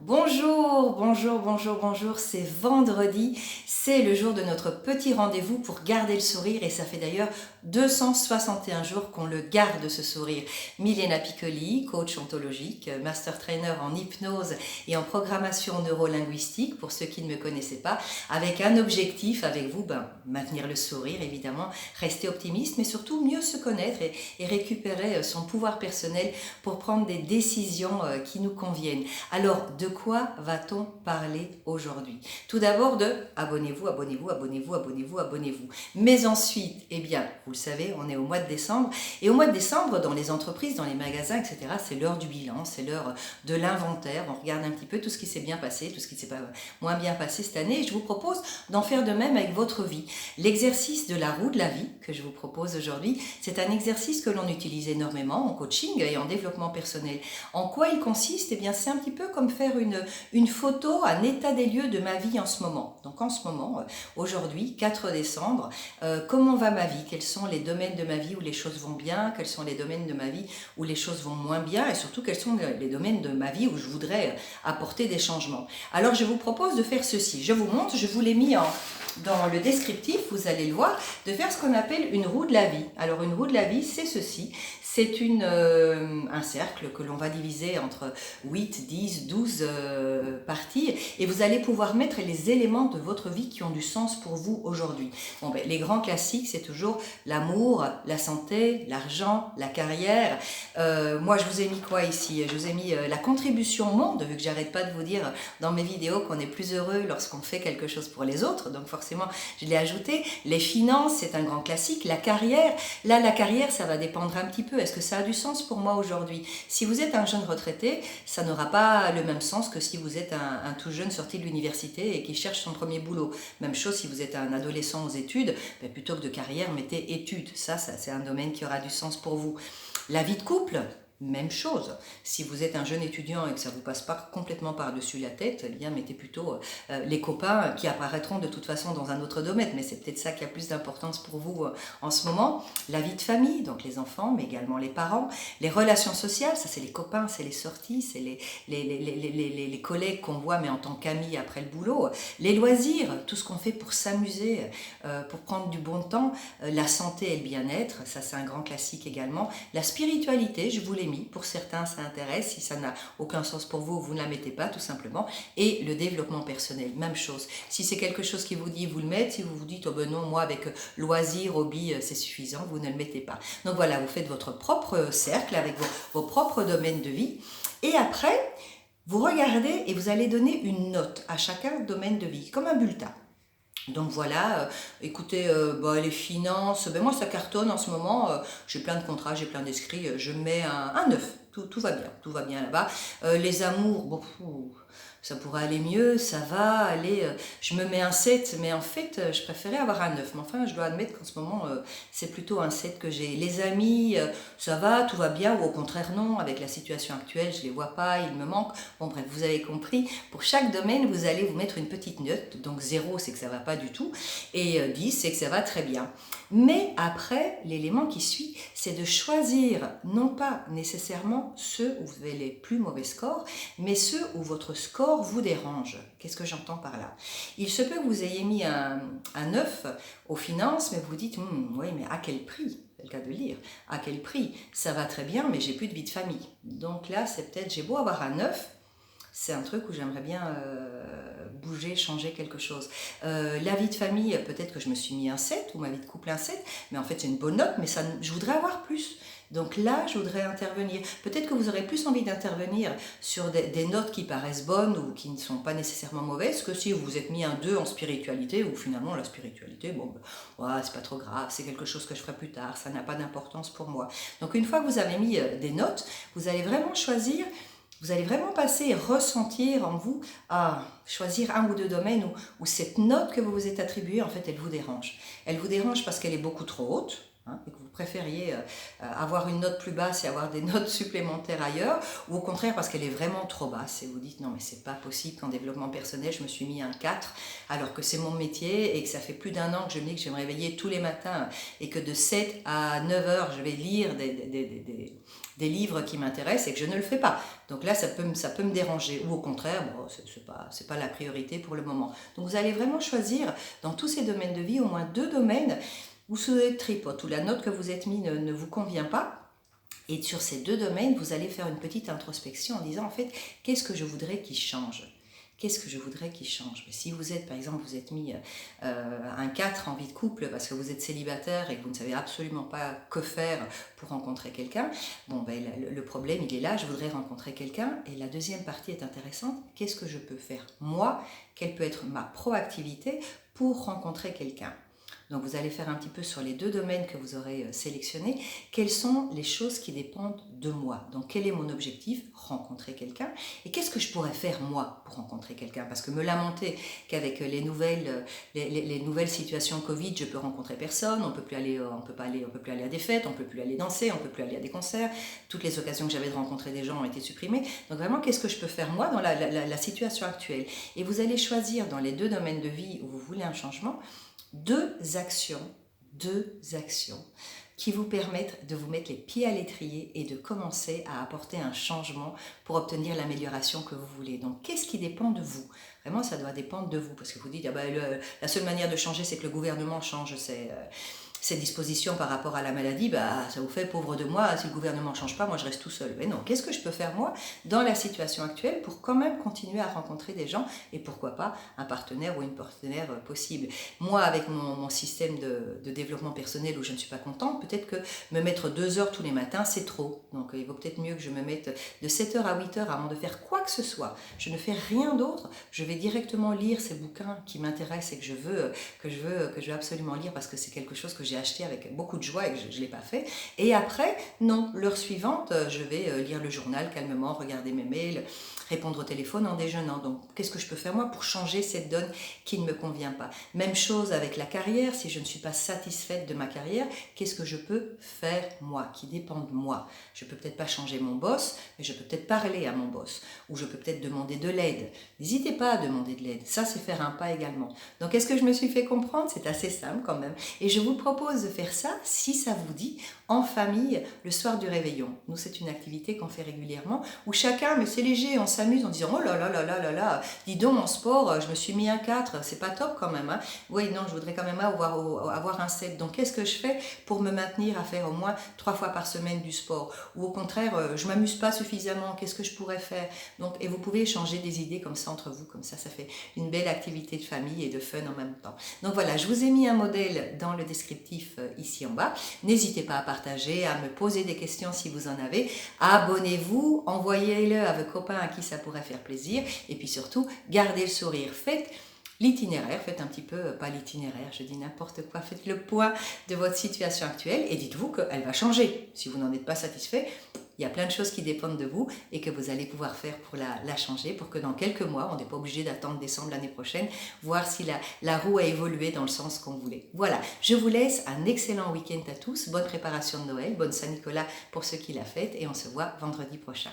Bonjour, bonjour, bonjour, bonjour, c'est vendredi, c'est le jour de notre petit rendez-vous pour garder le sourire et ça fait d'ailleurs 261 jours qu'on le garde ce sourire. Milena Piccoli, coach ontologique, master trainer en hypnose et en programmation neurolinguistique pour ceux qui ne me connaissaient pas, avec un objectif avec vous, maintenir le sourire évidemment, rester optimiste mais surtout mieux se connaître et récupérer son pouvoir personnel pour prendre des décisions qui nous conviennent. Alors, de quoi va-t-on parler aujourd'hui? Tout d'abord de abonnez-vous, abonnez-vous, abonnez-vous, abonnez-vous, abonnez-vous. Mais ensuite, eh bien, vous le savez, on est au mois de décembre. Et au mois de décembre, dans les entreprises, dans les magasins, etc., c'est l'heure du bilan, c'est l'heure de l'inventaire. On regarde un petit peu tout ce qui s'est bien passé, tout ce qui s'est pas moins bien passé cette année. Et je vous propose d'en faire de même avec votre vie. L'exercice de la roue de la vie que je vous propose aujourd'hui, c'est un exercice que l'on utilise énormément en coaching et en développement personnel. En quoi il consiste? Eh bien, c'est un petit peu comme faire une photo, un état des lieux de ma vie en ce moment. Donc en ce moment, aujourd'hui, 4 décembre, comment va ma vie? Quels sont les domaines de ma vie où les choses vont bien? Quels sont les domaines de ma vie où les choses vont moins bien? Et surtout, quels sont les domaines de ma vie où je voudrais apporter des changements? Alors, je vous propose de faire ceci. Je vous montre, je vous l'ai mis dans le descriptif, vous allez le voir, de faire ce qu'on appelle une roue de la vie. Alors, une roue de la vie, c'est ceci. C'est un cercle que l'on va diviser entre 8, 10, 12 parties et vous allez pouvoir mettre les éléments de votre vie qui ont du sens pour vous aujourd'hui. Bon, les grands classiques, c'est toujours l'amour, la santé, l'argent, la carrière. Moi, je vous ai mis quoi ici? Je vous ai mis la contribution au monde, vu que j'arrête pas de vous dire dans mes vidéos qu'on est plus heureux lorsqu'on fait quelque chose pour les autres. Donc forcément, je l'ai ajouté. Les finances, c'est un grand classique. La carrière, là, la carrière, ça va dépendre un petit peu. Est-ce que ça a du sens pour moi aujourd'hui? Si vous êtes un jeune retraité, ça n'aura pas le même sens que si vous êtes un tout jeune sorti de l'université et qui cherche son premier boulot. Même chose si vous êtes un adolescent aux études, plutôt que de carrière, mettez études. Ça c'est un domaine qui aura du sens pour vous. La vie de couple, même chose. Si vous êtes un jeune étudiant et que ça ne vous passe pas complètement par-dessus la tête, eh bien mettez plutôt les copains qui apparaîtront de toute façon dans un autre domaine, mais c'est peut-être ça qui a plus d'importance pour vous en ce moment. La vie de famille, donc les enfants, mais également les parents. Les relations sociales, ça c'est les copains, c'est les sorties, c'est les collègues qu'on voit mais en tant qu'amis après le boulot. Les loisirs, tout ce qu'on fait pour s'amuser, pour prendre du bon temps. La santé et le bien-être, ça c'est un grand classique également. La spiritualité, je vous l'ai mis. Pour certains, ça intéresse. Si ça n'a aucun sens pour vous, vous ne la mettez pas, tout simplement. Et le développement personnel, même chose. Si c'est quelque chose qui vous dit, vous le mettez. Si vous vous dites, oh ben non, moi, avec loisirs, hobby, c'est suffisant, vous ne le mettez pas. Donc voilà, vous faites votre propre cercle avec vos propres domaines de vie. Et après, vous regardez et vous allez donner une note à chacun domaine de vie, comme un bulletin. Donc voilà, écoutez, les finances, moi ça cartonne en ce moment, j'ai plein de contrats, j'ai plein d'inscrits, je mets un 9, tout va bien là-bas. Les amours, bon, ça pourrait aller mieux, ça va aller, je me mets un 7, mais en fait je préférais avoir un 9, mais enfin je dois admettre qu'en ce moment c'est plutôt un 7 que j'ai. Les amis, ça va, tout va bien, ou au contraire non, avec la situation actuelle je les vois pas, il me manque. Bon bref, vous avez compris, pour chaque domaine vous allez vous mettre une petite note, donc 0 c'est que ça va pas du tout, et 10 c'est que ça va très bien. Mais après, l'élément qui suit, c'est de choisir non pas nécessairement ceux où vous avez les plus mauvais scores, mais ceux où votre score vous dérange. Qu'est-ce que j'entends par là? Il se peut que vous ayez mis un 9 aux finances, mais vous vous dites, oui, mais à quel prix? C'est le cas de le dire. À quel prix? Ça va très bien, mais j'ai plus de vie de famille. Donc là, c'est peut-être, j'ai beau avoir un 9, c'est un truc où j'aimerais bien bouger, changer quelque chose. La vie de famille, peut-être que je me suis mis un 7 ou ma vie de couple un 7, mais en fait c'est une bonne note, mais ça, je voudrais avoir plus. Donc là, je voudrais intervenir. Peut-être que vous aurez plus envie d'intervenir sur des notes qui paraissent bonnes ou qui ne sont pas nécessairement mauvaises que si vous vous êtes mis un 2 en spiritualité, ou finalement la spiritualité, c'est pas trop grave, c'est quelque chose que je ferai plus tard, ça n'a pas d'importance pour moi. Donc une fois que vous avez mis des notes, vous allez vraiment choisir. Vous allez vraiment passer et ressentir en vous à choisir un ou deux domaines où cette note que vous vous êtes attribuée, en fait, elle vous dérange. Elle vous dérange parce qu'elle est beaucoup trop haute. hein, et que vous préfériez avoir une note plus basse et avoir des notes supplémentaires ailleurs, ou au contraire parce qu'elle est vraiment trop basse et vous dites non mais c'est pas possible qu'en développement personnel je me suis mis un 4 alors que c'est mon métier et que ça fait plus d'1 an que je me dis que je vais me réveiller tous les matins et que de 7 à 9 heures je vais lire des livres qui m'intéressent et que je ne le fais pas. Donc là, ça peut me déranger. Ou au contraire, bon, c'est pas la priorité pour le moment. Donc vous allez vraiment choisir dans tous ces domaines de vie au moins 2 domaines où ce tripote, où la note que vous êtes mis ne vous convient pas. Et sur ces 2 domaines, vous allez faire une petite introspection en disant en fait, qu'est-ce que je voudrais qu'il change ? Qu'est-ce que je voudrais qu'il change? Si vous êtes, par exemple, vous êtes mis un 4 en vie de couple parce que vous êtes célibataire et que vous ne savez absolument pas que faire pour rencontrer quelqu'un, bon, ben, le problème, il est là, je voudrais rencontrer quelqu'un. Et la deuxième partie est intéressante, qu'est-ce que je peux faire moi? Quelle peut être ma proactivité pour rencontrer quelqu'un? Donc vous allez faire un petit peu sur les 2 domaines que vous aurez sélectionnés. Quelles sont les choses qui dépendent de moi? Donc quel est mon objectif? Rencontrer quelqu'un. Et qu'est-ce que je pourrais faire moi pour rencontrer quelqu'un? Parce que me lamenter qu'avec les nouvelles situations Covid, je peux rencontrer personne, on peut plus aller à des fêtes, on peut plus aller danser, on peut plus aller à des concerts. Toutes les occasions que j'avais de rencontrer des gens ont été supprimées. Donc vraiment, qu'est-ce que je peux faire moi dans la situation actuelle? Et vous allez choisir dans les 2 domaines de vie où vous voulez un changement, deux actions qui vous permettent de vous mettre les pieds à l'étrier et de commencer à apporter un changement pour obtenir l'amélioration que vous voulez. Donc, qu'est-ce qui dépend de vous? Vraiment, ça doit dépendre de vous, parce que vous dites, ah ben, la seule manière de changer, c'est que le gouvernement change ses dispositions par rapport à la maladie, bah, ça vous fait pauvre de moi, si le gouvernement ne change pas, moi je reste tout seul. Mais non, qu'est-ce que je peux faire moi dans la situation actuelle pour quand même continuer à rencontrer des gens et pourquoi pas un partenaire ou une partenaire possible. Moi, avec mon système de développement personnel où je ne suis pas contente, peut-être que me mettre 2 heures tous les matins, c'est trop. Donc il vaut peut-être mieux que je me mette de 7 heures à 8 heures avant de faire quoi que ce soit. Je ne fais rien d'autre, je vais directement lire ces bouquins qui m'intéressent et que je veux absolument lire parce que c'est quelque chose que j'ai acheté avec beaucoup de joie et que je ne l'ai pas fait. Et après, non, l'heure suivante, je vais lire le journal calmement, regarder mes mails, répondre au téléphone en déjeunant. Donc, qu'est-ce que je peux faire moi pour changer cette donne qui ne me convient pas? Même chose avec la carrière, si je ne suis pas satisfaite de ma carrière, qu'est-ce que je peux faire moi, qui dépend de moi? Je peux peut-être pas changer mon boss, mais je peux peut-être parler à mon boss, ou je peux peut-être demander de l'aide. N'hésitez pas à demander de l'aide, ça c'est faire un pas également. Donc, est-ce que je me suis fait comprendre? C'est assez simple quand même. Et je vous propose de faire ça, si ça vous dit, en famille, le soir du réveillon. Nous, c'est une activité qu'on fait régulièrement, où chacun, mais c'est léger, on s'amuse en disant « Oh là là là là là là, dis donc, en sport, je me suis mis un 4, c'est pas top quand même. Hein. Oui, non, je voudrais quand même avoir un 7. Donc, qu'est-ce que je fais pour me maintenir à faire au moins 3 fois par semaine du sport? Ou au contraire, je m'amuse pas suffisamment, qu'est-ce que je pourrais faire? Donc, et vous pouvez échanger des idées comme ça entre vous, comme ça fait une belle activité de famille et de fun en même temps. Donc voilà, je vous ai mis un modèle dans le descriptif ici en bas. N'hésitez pas à partager, à me poser des questions si vous en avez. Abonnez-vous, envoyez-le à vos copains à qui ça pourrait faire plaisir. Et puis surtout, gardez le sourire. Faites l'itinéraire, faites un petit peu, pas l'itinéraire, je dis n'importe quoi, faites le point de votre situation actuelle et dites-vous qu'elle va changer. Si vous n'en êtes pas satisfait, il y a plein de choses qui dépendent de vous et que vous allez pouvoir faire pour la changer, pour que dans quelques mois, on n'est pas obligé d'attendre décembre l'année prochaine, voir si la roue a évolué dans le sens qu'on voulait. Voilà, je vous laisse un excellent week-end à tous, bonne préparation de Noël, bonne Saint-Nicolas pour ceux qui la fêtent et on se voit vendredi prochain.